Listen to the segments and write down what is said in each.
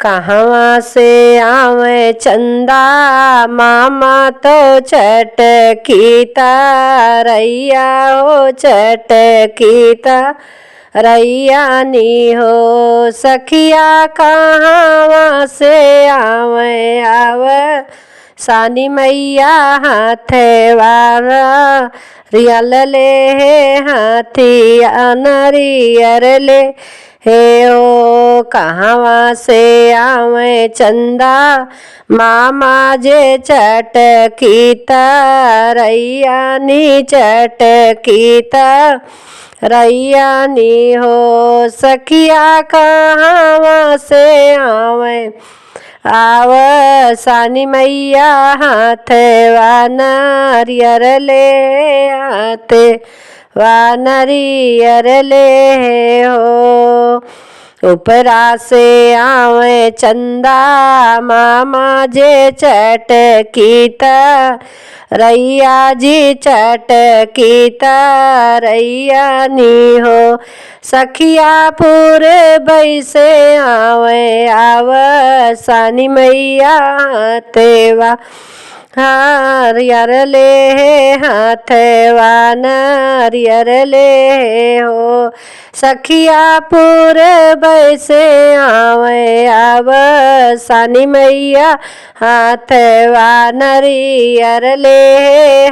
कहवा से आवे चंदा मामा तो चटकी रैया हो चटकी रैया नी हो सखिया कहवा से आवे सानी मैया हाथे वाला रियल ले हाथी नरियर ले हे ओ कहवा से आवे चंदा मामा जे चटकी रैया नी चटकी रैया नी हो सखिया कहवा से आव सानी मैया हाथे वा नारियर ले हाथे वा नारियर ले हो उपरा से आवे चंदा मामा जे चटकी रैया जी चटकी रैया नी हो सखिया पूरे बैसे आव सानी मैया तेवा नारियर ले हाथवा नारियर ले हो सखिया पूरे बैसे आव सानी मैया हाथवा नारियर ले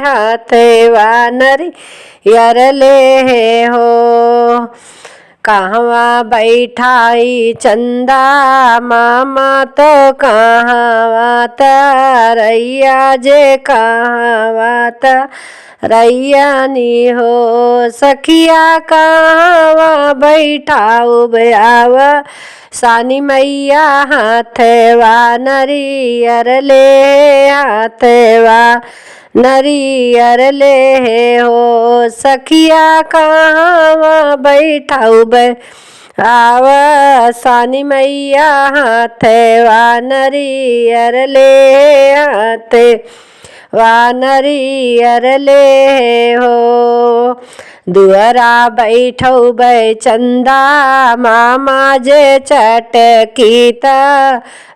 हाथवा नारियर ले हो कहवा बैठाई चंदा मामा तो कहवा रैया जे कहवा रैया नी हो सखिया कहवा बैठाऊ आव सानी मैया हाथवा नारियर ले हाथवा नारियर ले हो सखिया कहवा बैठाऊ आव सानी मैया हाथवा नारियर ले हाथवा नारियर ले हो दुअरा बैठौ चंदा मामा जे चटकी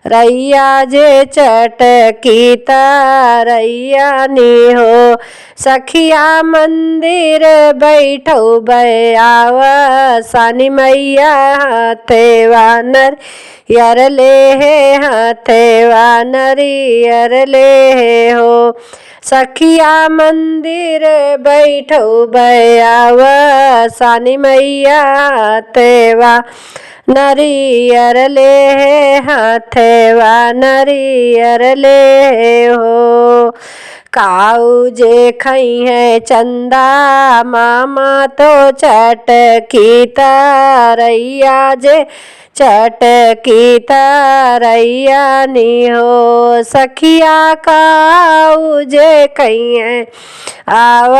रैया जे चटकी रैया नी हो सखिया मंदिर बैठौ आव सानी मैया हाथवा नारियर ले हाथवा नारियर ले हो सखिया मंदिर बैठौ आव सानी मैया हाथवा नारियर ले हाथवा नारियर ले हो काऊ जे खई है चंदा मामा तो चटकी रैया जे चटकी रैया नी हो सखिया काऊ जे खई है आव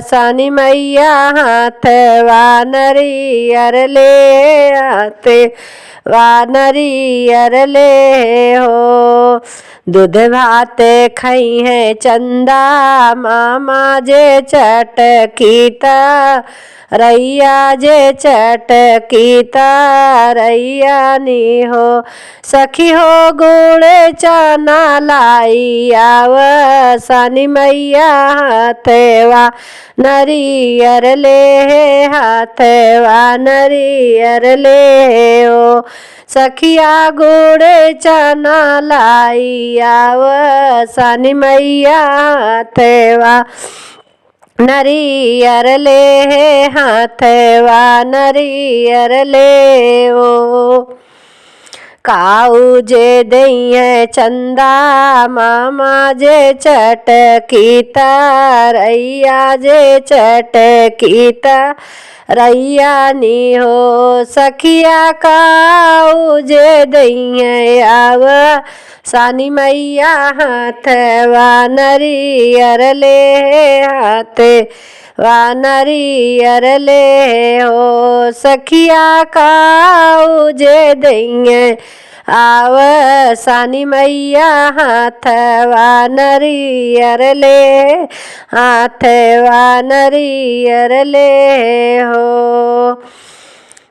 सानी मैया हाथवा नारियर ले हाथवा नारियर ले हो दूध भात खई है चंदा मामा जे चटकी रैया जे चटकी रैया नी हो सखी हो गुड़ चना लाई आव सानी मैया हाथवा नारियर ले हाथवा नारियर ले हो सखिया गुड़ चना लाई आव सानी मैया हाथवा नारियर ले हाथवा नारियर ले ओ काऊ जे दई है चंदा मामा जे चटकी रैया जे चटकी रैया नी हो सखिया काऊ जे दई है आव सानी मैया हाथवा नारियर ले हाथवा नारियर ले हो सखिया काऊ जे दई आव सानी मैया हाथवा नारियर ले हाथवा नारियर ले हो